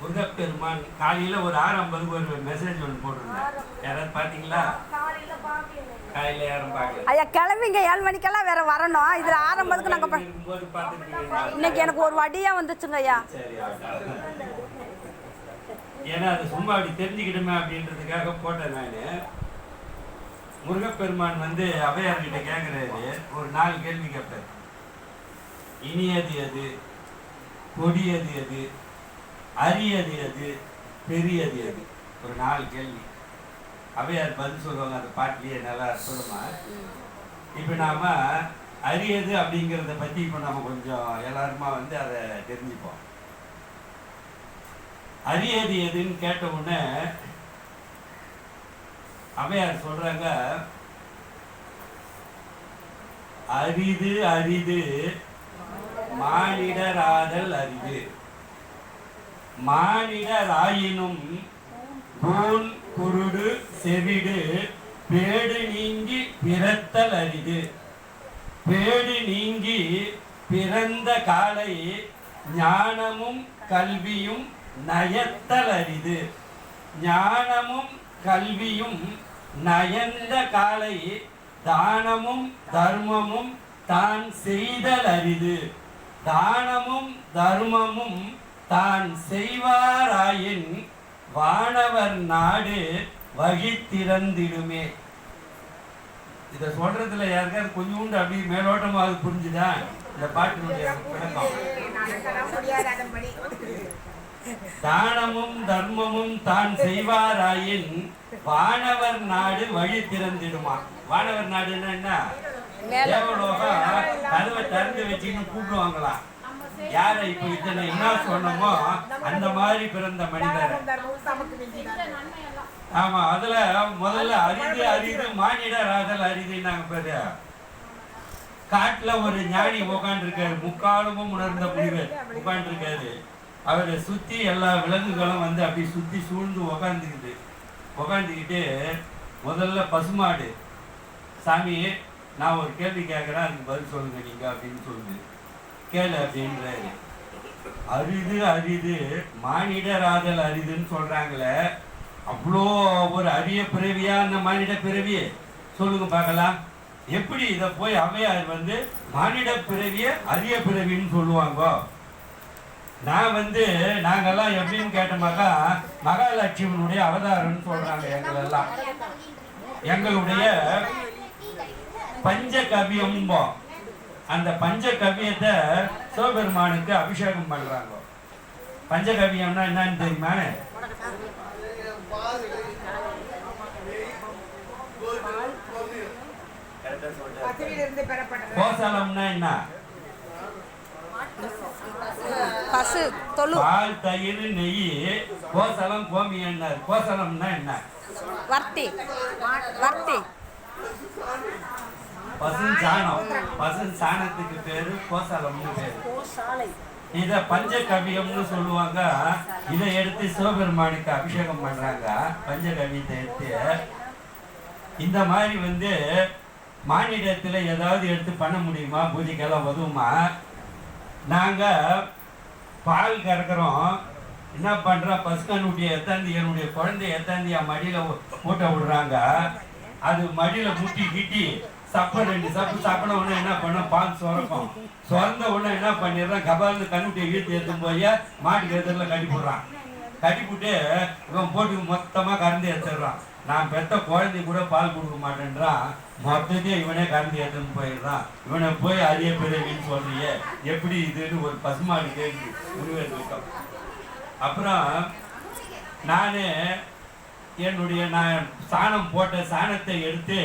முருகப்பெருமான் காலையில் ஒரு 6:50க்கு ஒரு மெசேஜ் ஒன்று போட்டிருந்தேன். யாராவது பார்த்தீங்களா? காலையில் யாரும் பார்க்கல. ஐயா கிளம்பிங்க 7 மணிக்கெல்லாம் வேற வரணும். இதில் 6:50க்கு நாங்கள் இன்னைக்கு எனக்கு ஒரு வடியாக வந்துச்சுங்க ஐயா. சரி, ஏன்னா அது சும்மா அப்படி தெரிஞ்சுக்கிடுமே அப்படின்றதுக்காக போட்டேன் நான். முருகப்பெருமான் வந்து அவையார்கிட்ட கேட்குறாரு, ஒரு 4 கேள்வி கேட்பார். இனியது எது, கொடியது எது, அரியது எது, பெரியது எது, ஒரு 4 கேள்வி. அவையார் பதில் சொல்லுவாங்க அந்த பாட்டிலேயே நல்லா அற்புதமா. இப்போ நாம அரியது அப்படிங்கிறத பற்றி இப்போ நம்ம கொஞ்சம் எல்லாருமா வந்து அதை தெரிஞ்சுப்போம். அரியது எதுன்னு கேட்ட உடனே அவையார் சொல்றாங்க, அரிது அரிது மானிடராதல் அரிது, மானிடராயினும் கூன் குருடு செவிடு பேடு நீங்கி பிறத்தல் அரிது, பேடு நீங்கி பிறந்த காலை ஞானமும் கல்வியும் நயத்தல் அரிது, ஞானமும் கல்வியும் நயந்த காலை தானமும் தர்மமும் தான் செய்தல் அரிது, தானமும் தர்மமும் தான் செய்வாராயின் வானவர் நாடு வகித்திறந்திடுமே. இதை சொல்றதுல யாருக்காவது கொஞ்சோண்டு அப்படி மேலோட்டமாக புரிஞ்சுதா இந்த பாட்டினுடைய விளக்கம்? தானமும் தர்மமும் தான் செய்வாராயின் வானவர் நாடு வழி திறந்திடுமா. வானவர் நாடுன்னா என்ன? தேவலோகம் கதவை திறந்து வச்சுன்னு கூப்பிடுவாங்களாம். யாரை இப்ப இத்தனை என்ன சொன்னமோ அந்த மாதிரி பிறந்த மனிதர். ஆமா, அதுல முதல்ல அரிது அரிது மானிடராதல் அரிதுன்னாங்க பேரு. காட்டுல ஒரு ஞானி உட்காந்து இருக்காரு, முக்காலமும் உணர்ந்த முனிவர் உட்காந்து இருக்காரு. அவரை சுத்தி எல்லா விலங்குகளும் வந்து அப்படி சுத்தி சூழ்ந்து உக்காந்துக்கிட்டு முதல்ல பசுமாடு, சாமி நான் ஒரு கேள்வி கேட்குறேன், அதுக்கு பதில் சொல்லுங்க நீங்க அப்படின்னு சொல்லுது. கேளு அப்படின்றாரு. அரிது அரிது மானிடராதல் அரிதுன்னு சொல்றாங்களே, அவ்வளோ ஒரு அரிய பிறவியா அந்த மானிட பிறவி? சொல்லுங்க பார்க்கலாம். எப்படி இதை போய் அவையார் வந்து மானிட பிறவிய அரிய பிறவின்னு சொல்லுவாங்க? நான் வந்து நாங்கெல்லாம் எப்படின்னு கேட்டோமாக்கா மகாலட்சுமியுடைய அவதாரம்னு சொல்றாங்க. எங்களெல்லாம் எங்களுடைய பஞ்சகவியம்போம். அந்த பஞ்சகவியத்தை சிவபெருமானுக்கு அபிஷேகம் பண்றாங்க. பஞ்சகவியம்னா என்னன்னு தெரியுமா? கோசலம்னா என்ன? பசு தொழு, பால் தயிர் நெய். கோசலம் கோமியன்னா கோசலம்னா என்ன? வர்த்தி வர்த்தி பசுஞ்சாணம். பசுஞ்சாணத்துக்கு பேரு கோசலம்னு பேரு. இத பஞ்சகவியம்னு சொல்லுவாங்க. இதை எடுத்து சிவபெருமானுக்கு அபிஷேகம் பண்றாங்க. பஞ்சகவியத்தை எடுத்து இந்த மாதிரி வந்து மானிடத்துல ஏதாவது எடுத்து பண்ண முடியுமா? பூஜைக்கெல்லாம் உதவுமா? நாங்க பால் கறக்கிறோம், என்ன பண்றோம்? பசுக்கனுடைய எத்தாந்தி என்னுடைய குழந்தைய எத்தாந்தி மடியில ஊட்ட விடுறாங்க. அது மடியில முட்டி கிட்டி சப்ப 2 சப்பு சாப்பிட உடனே என்ன பண்ண? பால் சுரக்கும். சுரந்த உடனே என்ன பண்ணிடுறான்? கபாலில் கண்ணுட்டியை இழுத்து எடுத்தும் போய் மாட்டுக்கு எதிரில் கட்டி போடுறான். கட்டி போட்டு இவன் போட்டு மொத்தமாக கறந்து எடுத்துடுறான். நான் பெத்த குழந்தை கூட பால் கொடுக்க மாட்டேன்றான். மொத்தத்தையும் இவனே கறந்து எடுத்துன்னு போயிடுறான். இவனை போய் அரிய பிறவின்னு சொல்றியே, எப்படி இதுன்னு ஒரு பசுமாடு கேள்வி முனிவர். அப்புறம் நான் சாணம் போட்ட சாணத்தை எடுத்து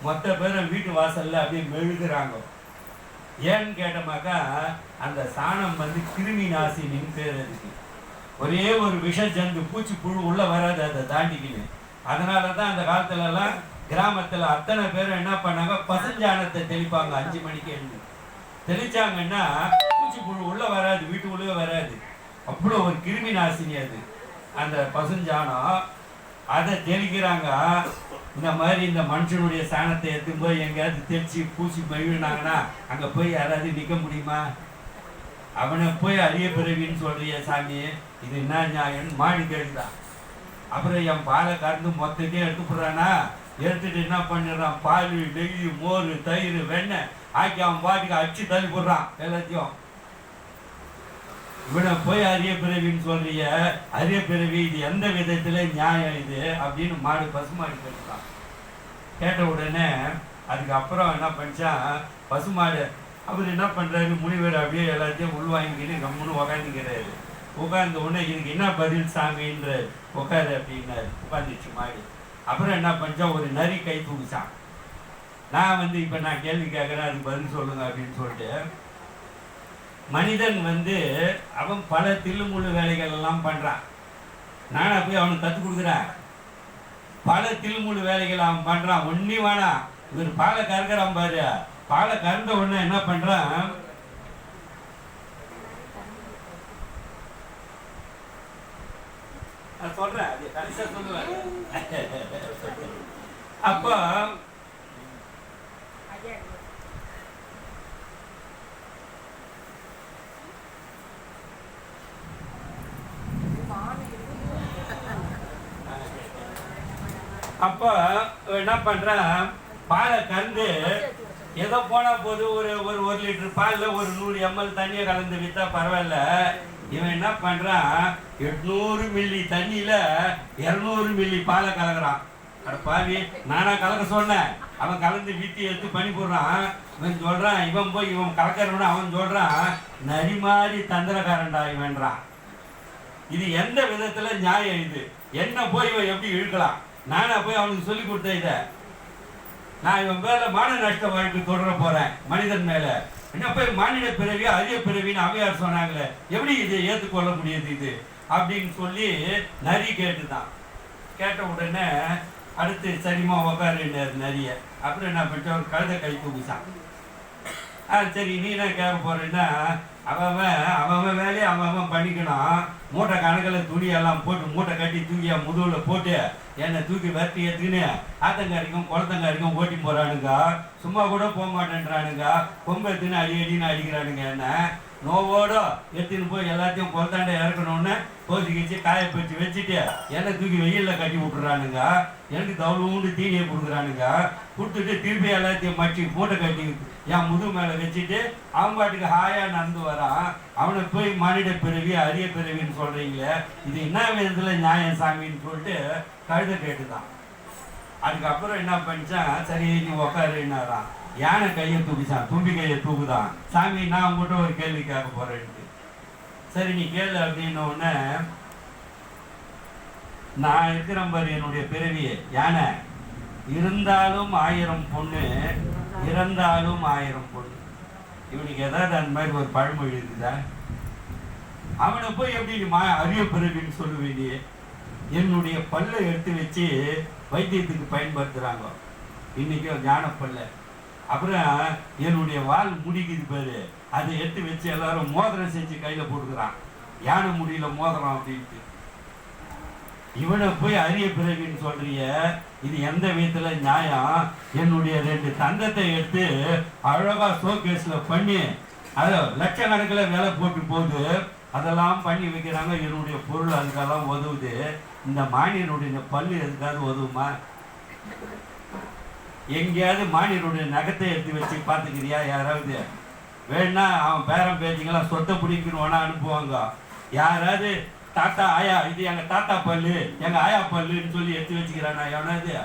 மொத்த பேரை வீட்டு வாசல்ல அப்படியே மெழுகுறாங்க. ஏன்னு கேட்டமாக்கா அந்த சாணம் வந்து கிருமி நாசினின்னு பேர் இருக்கு. ஒரே ஒரு விஷ ஜந்து பூச்சி புழு உள்ள வராது அதை தாண்டிக்கின்னு. அதனால தான் அந்த காலத்துல எல்லாம் கிராமத்துல அத்தனை பேரும் என்ன பண்ணாங்க? பசுஞ்சாணத்தை தெளிப்பாங்க. 5 மணிக்கு எழுந்து தெளிச்சாங்கன்னா பூச்சி புழு உள்ள வராது, வீட்டுக்குள்ளே வராது. அவ்வளோ ஒரு கிருமி நாசினி அது அந்த பசுஞ்சாணம். அதை தெளிக்கிறாங்க. இந்த மாதிரி இந்த மனுஷனுடைய சாணத்தை எடுத்து போய் எங்கேயாவது தெளிச்சு பூசி மகிழ்னாங்கன்னா அங்கே போய் யாராவது நிற்க முடியுமா? அவனை போய் அரிய பிறவின்னு சொல்றிய சாமி, இது என்ன நியாயம் மாடி கேட்டுதான். அப்புறம் என் பாலை கறந்து மொத்தத்தையும் எடுத்து போடுறானா, எடுத்துட்டு என்ன பண்ணிடுறான், பால் நெய் மோர் தயிர் வெண்ணெய் ஆக்கி அவன் பாட்டுக்கு அடிச்சு தள்ளி போடுறான் எல்லாத்தையும். இவனை போய் அரிய பிறவின்னு சொல்றிய, அரிய பிறவி இது எந்த விதத்துல நியாயம் இது அப்படின்னு மாடு பசுமாடு கேட்டுதான். கேட்ட உடனே அதுக்கப்புறம் என்ன பண்ணிச்சான் பசுமாடு, அவர் என்ன பண்றாரு, முனிவர் அப்படியே எல்லாத்தையும் உள்வாங்கிக்கிட்டு கம்முன்னு உக்காந்துக்கிறாரு. உட்கார்ந்த உடனே இதுக்கு என்ன பதில் சாமின்ற உட்காரு அப்படின்னாரு. உட்காந்துச்சு மாடு. அப்புறம் என்ன பண்ணிச்சா, ஒரு நரி கை தூக்குச்சான். நான் இப்போ நான் கேள்வி கேட்குறேன், அதுக்கு பதில் சொல்லுங்க அப்படின்னு சொல்லிட்டு, மனிதன் அவன் பல தில்லுமுள்ளு வேலைகள் எல்லாம் பண்றான். நானா போய் அவனுக்கு கற்றுக் கொடுக்குறேன். பல தில்லுமுள்ளு வேலைகள் அவன் பண்றான். ஒன்னி வேணாம், இவர் பாலை கறக்கிறான் பாரு. பாலை கறந்த உடனே என்ன பண்றான், சொல்றேன் சொல்லுவேன். அப்போ அப்போ என்ன பண்றான், பாலை கறந்து ஏதோ போனா போது ஒரு 1 லிட்டர் பால்ல ஒரு 100 ml தண்ணியை கலந்து வித்தா பரவாயில்ல. இவன் என்ன பண்றான், 800 மில்லி தண்ணியில 200 மில்லி பாலை கலக்குறான். அட பாவி, நானா கலக்க சொன்னேன்? அவன் கலந்து வித்தி எடுத்து பண்ணி போடுறான். இவன் சொல்றான், இவன் போய் இவன் கலக்கிறவன அவன் சொல்றான், நரி மாதிரி தந்திரக்காரன்டா இவன்றான். இது எந்த விதத்துல நியாயம்? இது என்ன போய் இவன் எப்படி இழுக்கலாம்? நானா போய் அவனுக்கு சொல்லி கொடுத்த இதை நான் இவன் மேல மான நஷ்ட வழக்கு தொடர போறேன் மனிதன் மேல. என்ன போய் மானிட பிறவி அரிய பிறவின்னு அவையார் சொன்னாங்களே, எப்படி இதை ஏற்றுக்கொள்ள முடியுது இது அப்படின்னு சொல்லி நரி கேட்டுதான். கேட்ட உடனே அடுத்து சரிமா உக்காருன்னாரு நரிய. அப்புறம் என்ன பண்ணிட்டு ஒரு கழுதை கை தூக்குச்சான். சரி நீ என்ன கேட்க போறேன்னா, அவன் வேலையை அவன் பண்ணிக்கணும். மூட்டை கணக்கில் துணியெல்லாம் போட்டு மூட்டை கட்டி தூக்கியா முதுகில் போட்டு என்னை தூக்கி வெட்டி எடுத்துக்கின்னு ஆத்தங்காரிக்கும் குளத்தங்காரிக்கும் ஓட்டி போகிறானுங்க. சும்மா கூட போக மாட்டேன்றானுங்க. கொம்பு எடுத்துன்னு அடின்னு அடிக்கிறானுங்க. என்ன நோவோட எடுத்துன்னு போய் எல்லாத்தையும் குளத்தாண்ட இறக்கணுன்னு கோசிக்கிச்சு காய பறிச்சு வச்சுட்டு என்னை தூக்கி வெயிலில் கட்டி விட்டுறானுங்க. எனக்கு தவுளுண்டு தீனியை கொடுக்குறானுங்க. கொடுத்துட்டு திருப்பி எல்லாத்தையும் மட்டி மூட்டை கட்டி என் முதுகு மேலே வச்சுட்டு அவன் பாட்டுக்கு ஹாயா நடந்து வரான். அவனை போய் மானிட பிறவி அரிய பிறவின்னு சொல்றீங்களே, இது என்ன விதத்துல நியாயம் சாமின்னு சொல்லிட்டு கழுதை கேட்டுதான். அதுக்கப்புறம் என்ன பண்ணிச்சான், சரி நீ உக்காருன்னாரான். யானை கையை தூக்கிச்சான், தும்பி கையை தூக்குதான். சாமி நான் உங்ககிட்ட ஒரு கேள்வி கேட்க போறேன்ட்டு. சரி நீ கேளு அப்படின்ன உடனே, நான் இருக்கிறேன் பாரு என்னுடைய பிறவி யானை, இருந்தாலும் 1000 பொண்ணு, இறந்தாலும் 1000 பொண்ணு. இவனுக்கு ஏதாவது அந்த மாதிரி ஒரு பழமொழி இருக்குதா? அவனை போய் எப்படி அரிய பிறவின்னு சொல்லுவேன்? என்னுடைய பல்லை எடுத்து வச்சு வைத்தியத்துக்கு பயன்படுத்துறாங்க இன்னைக்கு ஞான பல்ல. அப்புறம் என்னுடைய வால் முடிக்குது பாரு, அதை எடுத்து வச்சு எல்லாரும் மோதிரம் செஞ்சு கையில போட்டுக்கிறான். யானை முடியல மோதிரம் அப்படின்ட்டு. இவனை போய் அரிய பிறவின்னு சொல்றிய, இது எந்த விதத்துல நியாயம்? என்னுடைய 2 தங்கத்தை எடுத்து அழகா ஷோகேஸ்ல பண்ணி அதை லட்சக்கணக்கில் வேலை போட்டு போகுது. அதெல்லாம் பண்ணி வைக்கிறாங்க. என்னுடைய பொருள் அதுக்கெல்லாம் உதவுது. இந்த மானியனுடைய பல்லு எதுக்காவது உதவுமா? எங்கேயாவது மானியனுடைய நகத்தை எடுத்து வச்சு பார்த்துக்கிறியா யாராவது? வேணா அவன் பேரம் பேச்சிங்களாம் சொத்தை பிடிக்கணும்னா அனுப்புவாங்க. யாராவது தாத்தா ஆயா இது எங்க தாத்தா பல்லு எங்க ஆயா பல்லுன்னு சொல்லி எடுத்து வச்சுக்கிறானா எவனாவது?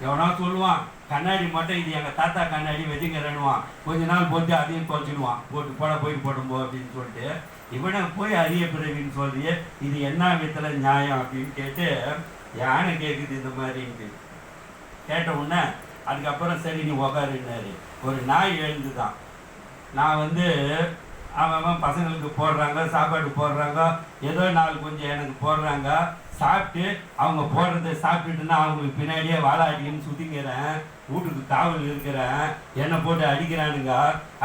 எவனா சொல்லுவான் கண்ணாடி மட்டும் இது எங்க தாத்தா கண்ணாடி வச்சுங்கிறனுவான். கொஞ்ச நாள் போட்டு அதையும் தொலைச்சிடுவான். போட்டு போயிட்டு போடும் போ அப்படின்னு சொல்லிட்டு இவனை போய் அரிய பிறவின்னு சொல்றிய, இது என்ன விதத்துல நியாயம் அப்படின்னு கேட்டு யானை கேட்குது இந்த மாதிரின்ட்டு. கேட்ட உடனே அதுக்கப்புறம் சரி நீ உக்காருன்னாரு. ஒரு நாய் எழுந்துதான். நான் அவன் பசங்களுக்கு போடுறாங்க, சாப்பாடு போடுறாங்க, ஏதோ 4 கொஞ்சம் எனக்கு போடுறாங்க. சாப்பிட்டு அவங்க போடுறத சாப்பிட்டுட்டுன்னா அவங்களுக்கு பின்னாடியே வாழாட்டின்னு சுத்திக்கிறேன். வீட்டுக்கு காவல் இருக்கிறேன். என்னை போட்டு அடிக்கிறானுங்க.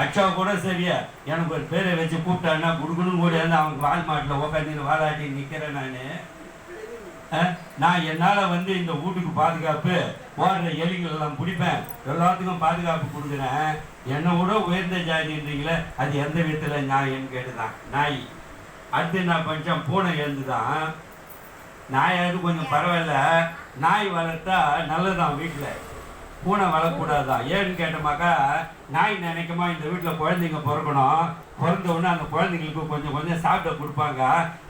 அச்சா கூட சரியா எனக்கு ஒரு பேரை வச்சு கூப்பிட்டான்னா குடுக்கணும் கூட அவங்க வால் மாட்டில் உட்காந்து வாழாட்டி நிற்கிறேன். நான் என்னால் வந்து இந்த வீட்டுக்கு பாதுகாப்பு ஓடுற எலிகள் எல்லாம் பிடிப்பேன், எல்லாத்துக்கும் பாதுகாப்பு கொடுக்குறேன், என்னை விட உயர்ந்த ஜாதின்றீங்களே அது எந்த விதத்தில் நியாயம்னு கேட்டுதான் நாய். அடுத்து என்ன பண்ணிச்சான், பூனை எழுந்துதான். நாயாவது கொஞ்சம் பரவாயில்ல, நாய் வளர்த்தா நல்லதான் வீட்டில், பூனை வளர்க்கக்கூடாதான். ஏன்னு கேட்டோமாக்கா நாய் நினைக்குமா இந்த வீட்டில் குழந்தைங்க பிறக்கணும், பிறந்த உடனே அந்த குழந்தைங்களுக்கு கொஞ்சம் கொஞ்சம் சாப்பிட கொடுப்பாங்க,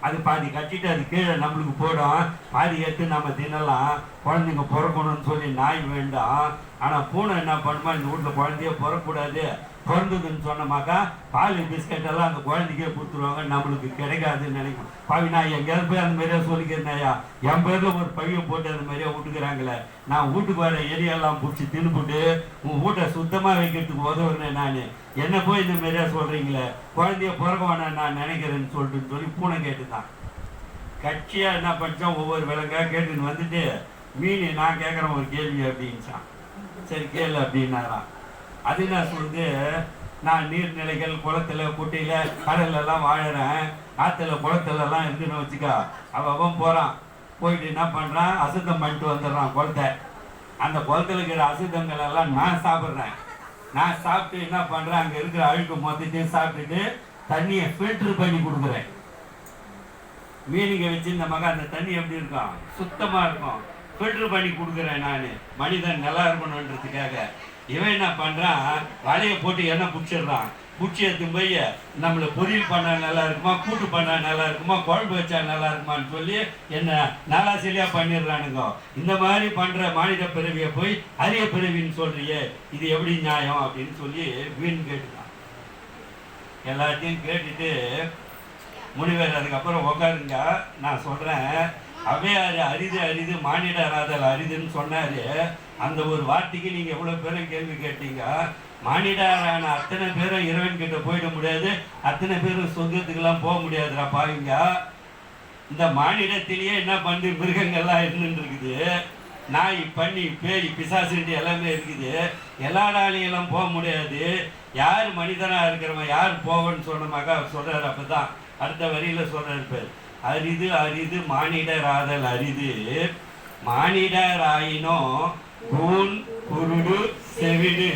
அது பாதி கட்டிட்டு அது கீழே நம்மளுக்கு போடும், பாதி எடுத்து நம்ம தின்னலாம், குழந்தைங்க பிறக்கணும்னு சொல்லி நாய் வேண்டாம். ஆனால் பூனை என்ன பண்ணுமா, இந்த வீட்டில் குழந்தைய பிறக்கக்கூடாது, பிறந்ததுன்னு சொன்னமாக்கா பால் பிஸ்கட் எல்லாம் அந்த குழந்தைக்கே கொடுத்துருவாங்க, நம்மளுக்கு கிடைக்காதுன்னு நினைக்கும். பாவி நான் எங்கேயாவது போய் அந்த மாதிரியா சொல்லிக்கிறேன்யா, என் பேரில் ஒரு பையை போட்டு அந்த மாதிரியா விட்டுக்கிறாங்களே, நான் வீட்டுக்கு வர எரியெல்லாம் பிடிச்சி தின்னுபிட்டு உன் வீட்டை சுத்தமாக வைக்கிறதுக்கு உதவுறேன், நான் என்ன போய் இந்த மாதிரியா சொல்கிறீங்களே, குழந்தைய பிறக்க வேணாம் நான் நினைக்கிறேன்னு சொல்லி பூனை கேட்டுதான். கட்சியாக என்ன பண்ணிச்சான், ஒவ்வொரு விலங்காக கேட்டுன்னு வந்துட்டு மீன் நான் கேட்குறேன் ஒரு கேள்வி அப்படின்ச்சான். சரி கேளு அப்படின்னாரான். அது என்ன சொல்லுது, நான் நீர்நிலைகள் குளத்தில் குட்டையில் கடல்லெல்லாம் வாழறேன், ஆற்றுல குளத்துலலாம் இருக்குன்னு வச்சுக்கா, அவன் போகிறான், போயிட்டு என்ன பண்ணுறான், அசுத்தம் பண்ணிட்டு வந்துடுறான் குளத்தை. அந்த குளத்தில் இருக்கிற அசுத்தங்கள் எல்லாம் நான் சாப்பிட்றேன், நான் சாப்பிட்டு என்ன பண்ணுறேன், அங்கே இருக்கிற அழுக்கு மொத்தத்தையும் சாப்பிட்டுட்டு தண்ணியை ஃபில்டர் பண்ணி கொடுக்குறேன். மீனுங்க வச்சு இந்த மகன் அந்த தண்ணி எப்படி இருக்கும், சுத்தமாக இருக்கும், ஃபில்டர் பண்ணி கொடுக்குறேன் நான், மனிதன் நல்லா இருக்கணுன்றதுக்காக. இவன் என்ன பண்ணுறான், வலையை போட்டு எண்ணெய் பிடிச்சிடுறான், பிடிச்சி எடுத்து போய் நம்மளை பொரியல் பண்ணால் நல்லா இருக்குமா, கூட்டு பண்ணால் நல்லா இருக்குமா, குழம்பு வச்சா நல்லா இருக்குமான்னு சொல்லி என்ன நல்லா சரியாக பண்ணிடுறானுங்க. இந்த மாதிரி பண்ணுற மானிட பிறவியை போய் அரிய பிறவின்னு சொல்கிறியே, இது எப்படி நியாயம் அப்படின்னு சொல்லி வீண் கேட்டுதான். எல்லாத்தையும் கேட்டுட்டு முனிவர் அதுக்கப்புறம் உக்காருங்க, நான் சொல்கிறேன், அவையாரு அரிது அரிது மானிடராதல் அரிதுன்னு சொன்னார். அந்த ஒரு வார்த்தைக்கு நீங்கள் எவ்வளோ பேரும் கேள்வி கேட்டீங்க. மானிடரான அத்தனை பேரும் இறைவன் கிட்ட போயிட முடியாது, அத்தனை பேரும் சொர்க்கத்துக்கெல்லாம் போக முடியாதுடா பாருங்க. இந்த மானிடத்திலேயே என்ன பண்ணி மிருகங்கள்லாம் இருந்துட்டு இருக்குது, நாய் பண்ணி பேய் பிசாசுட்டு எல்லாமே இருக்குது, எல்லா நாளையெல்லாம் போக முடியாது. யார் மனிதனாக இருக்கிறவன் யார் போவன்னு சொன்னமாக்கா சொல்கிறார். அப்போ தான் அடுத்த வரியில் சொல்கிறார் பேர், அரிது அரிது மானிடராதல் அரிது, மானிடராயினோ கூன் குருடு செவிடு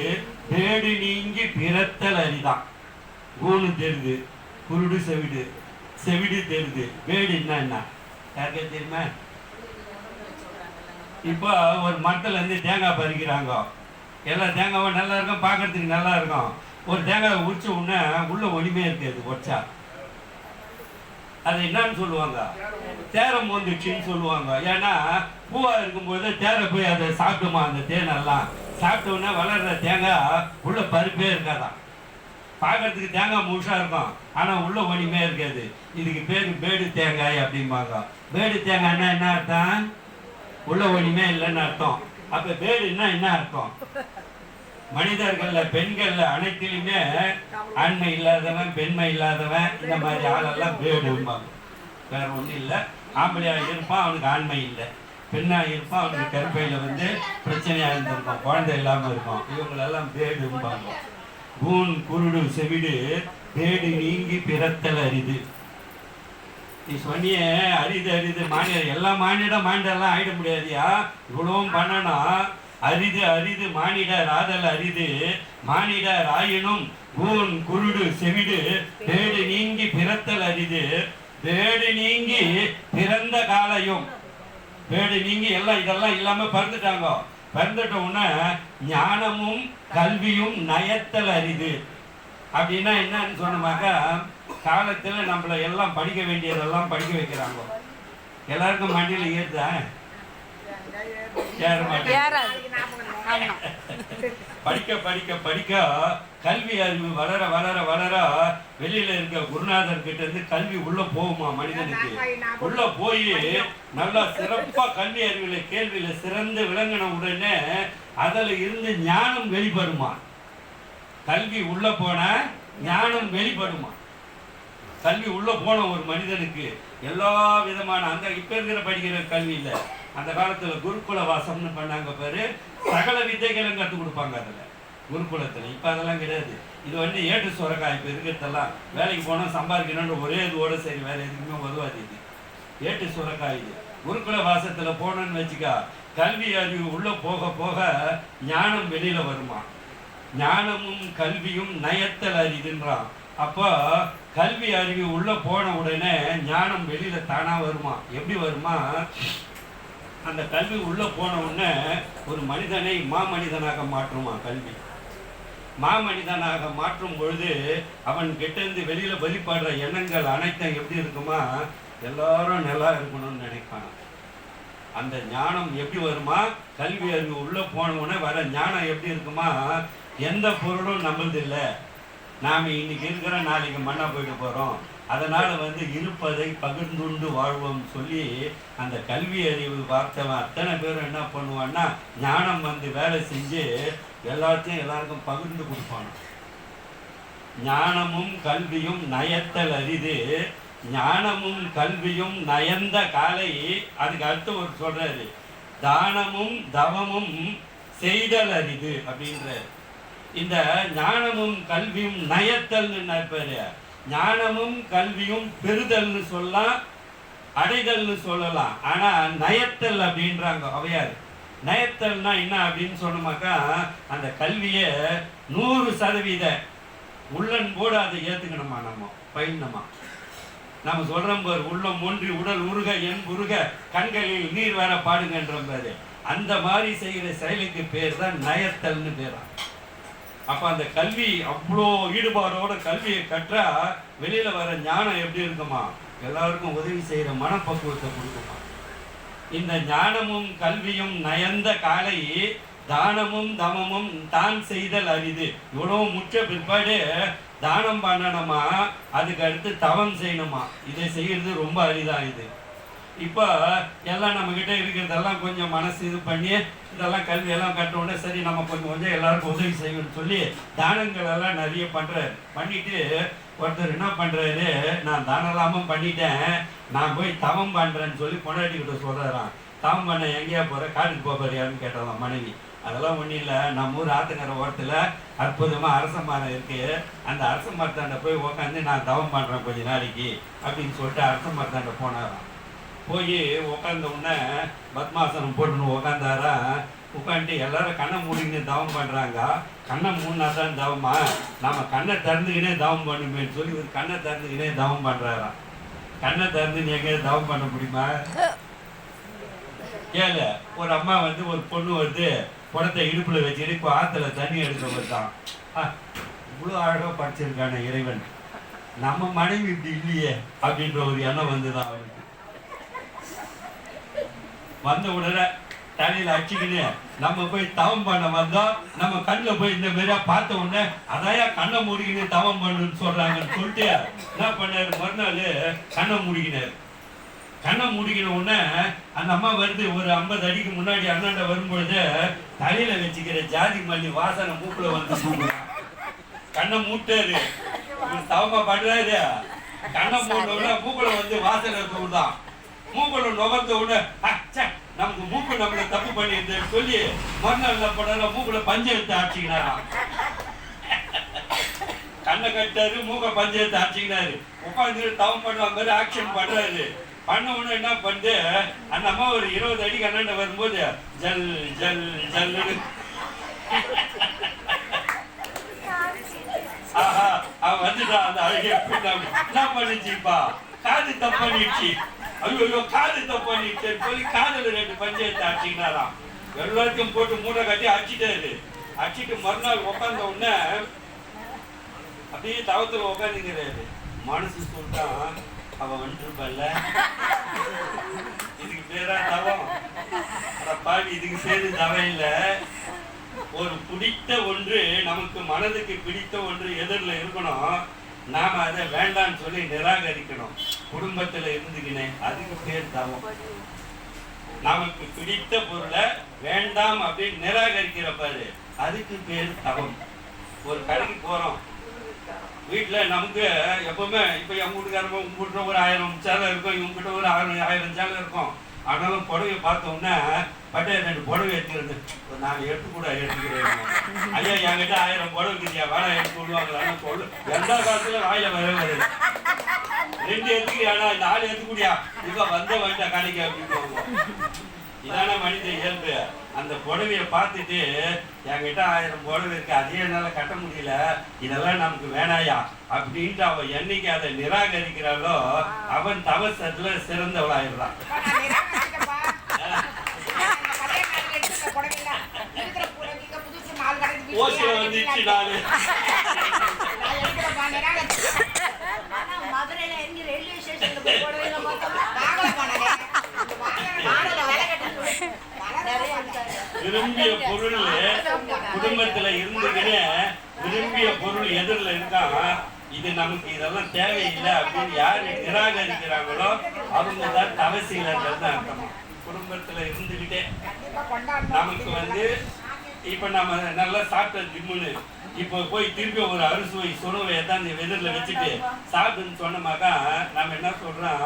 பேடு நீங்கி பிறத்தல் அரிதான். கூணு தெரியுது, குருடு செவிடு, செவிடு தெரியுது, பேடு என்ன யாருக்கே தெரியுமா? இப்போ ஒரு மரத்துலேருந்து தேங்காய் பறிக்கிறாங்க, எல்லா தேங்காவும் நல்லா இருக்கும், பார்க்கறதுக்கு நல்லா இருக்கும். ஒரு தேங்காய் உரிச்ச உடனே உள்ள ஒளிமே இருக்காது, உடச்சா அது என்னன்னு சொல்லுவாங்க, தேரம் வந்துச்சுன்னு சொல்லுவாங்க. ஏன்னா பூவாக இருக்கும்போது தேரை போய் அதை சாப்பிட்டுமா, அந்த தேனெல்லாம் சாப்பிட்டோன்னே வளர்கிற தேங்காய் உள்ள பருப்பே இருக்காதான். பார்க்கறதுக்கு தேங்காய் முழுசாக இருக்கும், ஆனால் உள்ள ஒளிமே இருக்காது. இதுக்கு பேர் பேடு தேங்காய் அப்படிம்பாங்க. பேடு தேங்காய்னா என்ன அர்த்தம், உள்ள ஒளிமே இல்லைன்னு அர்த்தம். அப்போ பேடுன்னா என்ன அர்த்தம், மனிதர்கள்ல பெண்கள்ல அனைத்திலுமே ஆண்மை இல்லாதவன் பெண்மை இல்லாதவன் இந்த மாதிரி ஆளெல்லாம் பேடும்பாங்க. வேற ஒன்றும் இல்லை, ஆம்பளையா இருப்பான் அவனுக்கு ஆண்மை இல்லை, பெண்ணா இருப்பான் அவனுக்கு கருப்பையில வந்து பிரச்சனையா இருந்திருக்கும், குழந்தை இல்லாம இருக்கும், இவங்களெல்லாம் பேடும்பாங்க. கூன் குருடு செவிடு பேடு நீங்கி பிறத்தல் அரிது. நீ சொன்னிய அரிது அரிது மாநில, எல்லா மானிடெல்லாம் ஆயிட முடியாதியா, இவ்வளவும் பண்ணணும். அரிது அரிது மானிடர் ஆதல் அரிது, மானிடர் ஆயினும் கூன் குருடு செவிடு பேடு நீங்கி பிறத்தல் அரிது, பேடு நீங்கி பிறந்த காலையும், பேடு நீங்கி எல்லாம் இதெல்லாம் இல்லாம பிறந்துட்டாங்க, பிறந்துட்டோம்னா ஞானமும் கல்வியும் நயத்தல் அரிது. அப்படின்னா என்னன்னு சொன்னமாக்கா, காலத்துல நம்மள எல்லாம் படிக்க வேண்டியதெல்லாம் படிக்க வைக்கிறாங்க, எல்லாருக்கும் மண்டியில் ஏறுதா, படிக்க படிக்க படிக்க கல்வி அறிவு வளர வளர வளர வெளியில இருக்க குருநாதர் கிட்ட இருந்து கல்வி உள்ள போகுமா, மனிதனுக்கு உள்ள போய் நல்லா சிறப்பா கல்வி அறிவுல கேள்வியில சிறந்து விளங்கின உடனே அதுல இருந்து ஞானம் வெளிப்படுமா. கல்வி உள்ள போன ஞானம் வெளிப்படுமா. கல்வி உள்ள போன ஒரு மனிதனுக்கு எல்லா விதமான அந்த இப்ப இருக்கிற படிக்கிற கல்வி இல்லை, அந்த காலத்துல குருகுல வாசம்னு பண்ணாங்க பாரு, சகல வித்தைகளும் கற்றுக் கொடுப்பாங்க அதுல குருகுலத்துல. இப்ப அதெல்லாம் கிடையாது. இது வந்து ஏட்டு சுரக்காய் இப்ப இருக்கிறதெல்லாம் வேலைக்கு போனா சம்பாதிக்கணும்னு ஒரே இதுவோட சரி, வேற எதுக்குமே உதவாது. இது ஏட்டு சுரக்காய் இது குருகுல வாசத்துல போனோன்னு வச்சுக்கா, கல்வி அறிவு உள்ள போக போக ஞானம் வெளியில வருமா. ஞானமும் கல்வியும் நயத்தல் அறிதுன்றான். அப்போ கல்வி அறிவு உள்ள போன உடனே ஞானம் வெளியில தானா வருமா. எப்படி வருமா, அந்த கல்வி உள்ள போன உடனே ஒரு மனிதனை மாமனிதனாக மாற்றுமா. கல்வி மாமனிதனாக மாற்றும் பொழுது அவன் கிட்டேருந்து வெளியில வெளிப்படுற எண்ணங்கள் அனைத்தும் எப்படி இருக்குமா, எல்லாரும் நல்லா இருக்கணும்னு நினைப்பான். அந்த ஞானம் எப்படி வருமா, கல்வி அறிவு உள்ள போனவுடனே வர ஞானம் எப்படி இருக்குமா, எந்த பொருளும் நம்மளது இல்லை, நாம் இன்னைக்கு இருக்கிற நாளைக்கு மண்ணா போயிட்டு போகிறோம், அதனால் இருப்பதை பகிர்ந்துண்டு வாழ்வோம் சொல்லி அந்த கல்வி அறிவு பார்த்தவன் அத்தனை பேரும் என்ன பண்ணுவான்னா, ஞானம் வேலை செஞ்சு எல்லாத்தையும் எல்லாருக்கும் பகிர்ந்து கொடுப்பான். ஞானமும் கல்வியும் நயத்தல் அரிது, ஞானமும் கல்வியும் நயந்த காலை. அதுக்கு அடுத்து ஒரு சொல்றாரு, தானமும் தவமும் செய்தல் அரிது அப்படின்றார். இந்த ஞானமும் கல்வியும் நயத்தல்னு பேரு. ஞானமும் கல்வியும் பெறுதல்னு சொல்லலாம், அடைதல்னு சொல்லலாம். ஆனா நயத்தல் அப்படின்றாங்க அவையார். நயத்தல்னா என்ன அப்படின்னு சொன்னோமாக்கா, அந்த கல்வியை 100% உள்ளன்போடு அதை ஏத்துக்கணுமா, நம்ம பயிரணுமா. நம்ம சொல்றோம் பாரு, உள்ளம் ஒன்றி உடல் உருக என் உருக கண்களில் நீர் வர பாடுங்கன்ற பாரு. அந்த மாதிரி செய்கிற செயலுக்கு பேர் தான் நயத்தல்னு பேரா. அப்ப அந்த கல்வி அவ்வளோ ஈடுபாடோட கல்வியை கற்றா வெளியில வர ஞானம் எப்படி இருக்குமா, எல்லாருக்கும் உதவி செய்யற மனப்பக்குவத்தை கொடுக்குமா. இந்த ஞானமும் கல்வியும் நயந்த காலை, தானமும் தமமும் தான் செய்தல் அரிது. இவ்வளவு முற்ற பிற்பாடு தானம் பண்ணணுமா, அதுக்கு அடுத்து தவம் செய்யணுமா. இதை செய்யறது ரொம்ப அரிதான். இது இப்போ எல்லாம் நம்ம கிட்ட இருக்கிறதெல்லாம் கொஞ்சம் மனசு இது பண்ணி இதெல்லாம் கல்வியெல்லாம் கட்டவுடனே சரி நம்ம கொஞ்சம் எல்லாருக்கும் உதவி செய்யணும்னு சொல்லி தானங்கள் எல்லாம் நிறைய பண்றாரு. பண்ணிட்டு ஒருத்தர் என்ன பண்றாரு, நான் தானலாமும் பண்ணிட்டேன், நான் போய் தவம் பண்றேன்னு சொல்லி பொண்டாட்டிக்கிட்ட சொல்றாராம். தவம் பண்ண எங்கேயா போற, காட்டுக்கு போறியான்னு கேட்டாலாம் மனைவி. அதெல்லாம் ஒன்றும் இல்லை, நம்ம ஊர் ஆத்துக்கரை ஓரத்தில் அற்புதமாக அரச மரம் இருக்கு, அந்த அரச மரத்தாண்ட போய் உக்காந்து நான் தவம் பண்ணுறேன் கொஞ்ச நாளைக்கு அப்படின்னு சொல்லிட்டு அரச மரத்தாண்ட போனாராம். போய் உக்காந்த உடனே பத்மாசனம் போட்டுன்னு உக்காந்தாரா. உட்காந்துட்டு எல்லாரும் கண்ணை மூடிக்கினே தவம் பண்ணுறாங்க. கண்ணை மூடினா தான் தவமா, நம்ம கண்ணை திறந்துக்கினே தவம் பண்ணுமேன்னு சொல்லி ஒரு கண்ணை திறந்துக்கினே தவம் பண்ணுறாராம். கண்ணை திறந்து நீ எங்கேயாவது தவம் பண்ண முடியுமா? ஏழு ஒரு அம்மா ஒரு பொண்ணு குடத்தை இடுப்புல வச்சுட்டு இப்போ ஆற்றுல தண்ணி எடுக்க வந்தான். இவ்வளோ அழகாக படிச்சிருக்கான இறைவன், நம்ம மனைவி இப்படி இல்லையே அப்படின்ற ஒரு எண்ணம் வந்துதான் அவனுக்கு. வந்த உடனே தலையில அடிச்சுக்கின்னு நம்ம போய் தவம் பண்ண வந்தோம், நம்ம கண்ணில் போய் இந்த மாதிரியா பார்த்த உடனே அதையா கண்ணை மூடிக்கின்னு தவம் பண்ணுன்னு சொல்றாங்கன்னு சொல்லிட்டு என்ன பண்ணாரு, மறுநாள் கண்ணை மூடிக்கினாரு. கண்ணை மூடிக்கின உடனே அந்த அம்மா வருது, ஒரு 50 அடிக்கு முன்னாடி அண்ணாண்ட வரும்பொழுது தலையில வச்சுக்கிற ஜாதி மல்லி வாசனை மூக்குல வந்து கண்ணை மூட்டாரு. தவமா பண்றாரு, கண்ணை மூட மூக்குல வாசனை தூதான். மூக்குல நுகர்ந்த உடனே நமக்கு மூக்கு நம்மள தப்பு பண்ணிருந்தேன்னு சொல்லி மறுநாள் போனால மூக்குல பஞ்சு எடுத்து ஆட்சிக்கினாராம். கண்ணை கட்டாரு, மூக்க பஞ்சு எடுத்து ஆட்சிக்கினாரு. உட்காந்து தவம் பண்ணுற மாதிரி ஆக்ஷன் பண்றாரு. பண்ண உடனே என்ன பண்ணு, அந்த அம்மா ஒரு 20 அடிக்கு அண்ணாண்ட வரும்போது ஜல் ஜல் ஜல்லு ஆஹா அவன் வந்துட்டான். அந்த அழகிய என்ன பண்ணிச்சுப்பா, காது தப்பு பண்ணிடுச்சு. ஐயோ காது தப்பு பண்ணிடுச்சு சொல்லி காதுல 2 பஞ்சாயத்து அடிச்சுக்கினாராம். எல்லாத்தையும் போட்டு மூட்டை கட்டி அடிச்சுட்டாரு. அடிச்சுட்டு மறுநாள் உட்கார்ந்த உடனே அப்படியே தவத்துல உட்காந்துங்கிறாரு. மனசு சொல்லிட்டான், அவன் வந்துருப்பல்ல, இதுக்கு பேரா தவம், பாவி இதுக்கு பேரு தவம் இல்லை. ஒரு பிடித்த ஒன்று, நமக்கு மனதுக்கு பிடித்த ஒன்று எதிரில் இருக்கணும், நாம அதை வேண்டான்னு சொல்லி நிராகரிக்கணும். குடும்பத்துல இருந்துக்கினேன், அதுக்கு பேர் தவம். நமக்கு பிடித்த பொருளை வேண்டாம் அப்படின்னு நிராகரிக்கிற பாரு, அதுக்கு பேர் தவம். ஒரு கடைக்கு போறோம், வீட்டில் நமக்கு எப்பவுமே இப்போ என் வீட்டுக்காரங்க உங்ககிட்ட ஒரு 1000 சேலை இருக்கும், இவங்ககிட்ட ஒரு 1000 சேலை இருக்கும். ஆனாலும் புடவையை பார்த்த உடனே பட்டே 2 புடவை எடுத்துக்கிறது நான் எடுத்துக்கிறேன். ஐயா என்கிட்ட 1000 புடவை இருக்குதியா வேணா எடுத்து விடுவாங்களான்னு சொல்லு. எந்த காலத்துல வாயில வரவே வருது 2 எடுத்துக்கிறியா 4 எடுத்துக்கூடியா இப்ப வந்த வேண்டாம் கடைக்கு அப்படின்னு. இதான மனித இயல்பு. அந்த புடவையை பார்த்துட்டு என்கிட்ட 1000 புடவை இருக்கு அதே என்னால கட்ட முடியல இதெல்லாம் நமக்கு வேணாயா அப்படின்ட்டு அவன் என்னைக்கு அதை நிராகரிக்கிறாளோ அவன் தவசத்துல சிறந்தவளாயிடுறான். ஓசில வந்துச்சு நாலு விரும்பிய பொருள் குடும்பத்துல இருந்துக்கிட்டே விரும்பிய பொருள் எதிரில் இருக்காங்க. இது நமக்கு இதெல்லாம் தேவையில்லை அப்படின்னு யாரு நிராகரிக்கிறாங்களோ அவங்க தான் தவசீலர்கள் தான் அர்த்தமா. குடும்பத்துல இருந்துகிட்டே நமக்கு இப்ப நம்ம நல்லா சாப்பிட்ட ஜிம்முன்னு இப்போ போய் திருப்பி ஒரு அறுசுவை சுணுவை தான் எதிரில் வச்சுட்டு சாப்பிட்டுன்னு சொன்னமாக்கா நம்ம என்ன சொல்றோம்,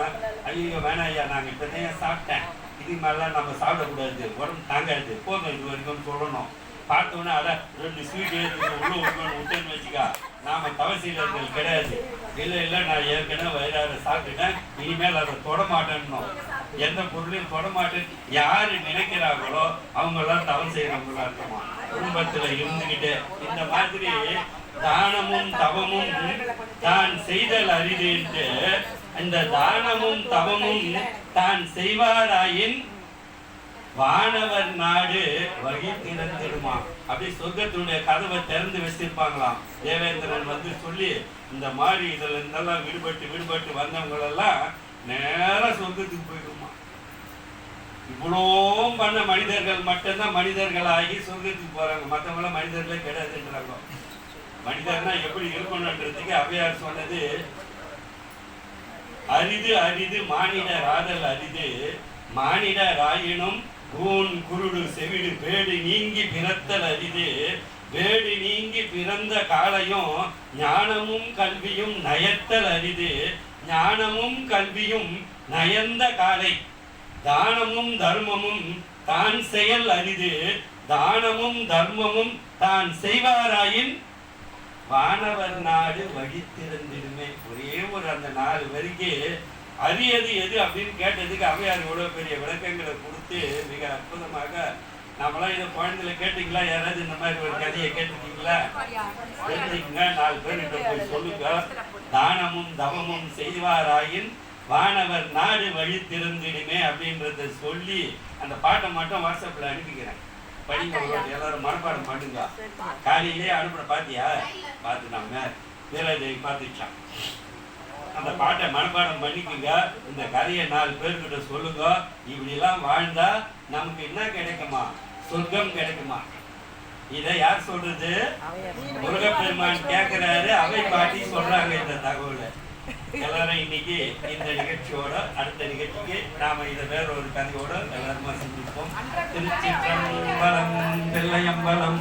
ஐயோ வேணாம் ஐயா நாங்க இப்பதான் சாப்பிட்டேன் இது மாதிரிலாம் நம்ம சாப்பிடக்கூடாது உடம்பு தாங்காது போதும் இது வரைக்கும் சொல்லணும். பார்த்தோன்னா அட 2 ஸ்வீட் உள்ள விட்டுன்னு வச்சுக்கா நாம தவசீலர்கள் கிடையாது. இல்லை நான் ஏற்கனவே வயிறார சாப்பிட்டுட்டேன் இனிமேல் அதை தொடமாட்டேன்னு எந்த பொருளையும் தொடமாட்டேன் யாரு நினைக்கிறாங்களோ அவங்கெல்லாம் தவம் செய்யறவங்களா இருக்குமா. குடும்பத்துல இருந்துகிட்டு இந்த மாதிரி தானமும் தவமும் தான் செய்தல் அரிது. இந்த தானமும் தவமும் தான் செய்வாராயின் வானவர் நாடு வகித்திருந்துடுமா. அப்படி சொர்க்கத்தினுடைய கதவை திறந்து வச்சிருப்பாங்களாம். தேவேந்திரன் சொல்லி இந்த மாதிரி இதுல இருந்தெல்லாம் விடுபட்டு வந்தவங்களெல்லாம் நேரா சொர்க்கத்துக்கு போயிடுமா. இவ்வளோ பண்ண மனிதர்கள் மட்டும்தான் மனிதர்களாகி சொர்க்கத்துக்கு போறாங்க. மற்றவங்களாம் மனிதர்களே கிடையாதுன்றாங்க. மனிதர்னா எப்படி இருக்கணும்ன்றதுக்கு அவ்வையார் சொன்னது அரிது மானிடர் ஆதல் அரிது மானிடர் ஆயினும் கூன் குருடு செவிடு வேடு நீங்கி பிறத்தல் அரிது வேடு நீங்கி பிறந்த காலையும் ஞானமும் கல்வியும் நயத்தல் அரிது ஞானமும் கல்வியும் நயந்த காலை தானமும் தர்மமும் தான் செயல் அரிது தானமும் தர்மமும் தான் செய்வாராயின் வானவர் நாடு வகித்திருந்திருமே. ஒரே ஒரு அந்த 4 வரிக்கு அரியது எது அப்படின்னு கேட்டதுக்கு அவையார் எவ்வளவு பெரிய விளக்கங்களை கொடுத்து மிக அற்புதமாக நம்மளாம் இதை குழந்தைல கேட்டீங்களா? யாராவது இந்த மாதிரி ஒரு கதையை கேட்டுட்டீங்களா? கேட்டீங்க 4 பேர்கிட்ட போய் சொல்லுங்க. தானமும் தவமும் செய்வாராயின் வானவர் நாடு வழித்திருந்திடுமே அப்படின்றத சொல்லி அந்த பாட்டை மட்டும் வாட்ஸ்அப்ல அனுப்பிக்கிறேன். படிங்க எல்லாரும் மனப்பாடம் பண்ணுங்க. காலையிலே அனுப்புற பாத்தியா பார்த்து நம்ம வீரதேவி பார்த்துச்சான். அந்த பாட்டை மனப்பாடம் பண்ணிக்குங்க. இந்த கதையை 4 பேர்கிட்ட சொல்லுங்க. இப்படி எல்லாம் வாழ்ந்தா நமக்கு என்ன கிடைக்குமா? சொர்க்கம் கிடைக்குமா? இதை யார் சொல்றது? முருகப்பெருமான் கேட்கிறாரு. அவை பாட்டி சொல்றாங்க இந்த தகவலை. எல்லாரும் இன்னைக்கு இந்த நிகழ்ச்சியோட அடுத்த நிகழ்ச்சிக்கு நாம இதை வேற ஒரு கதையோட எல்லாருமா சந்திப்போம். திருச்சிற்றம்பலம் தில்லையம்பலம்.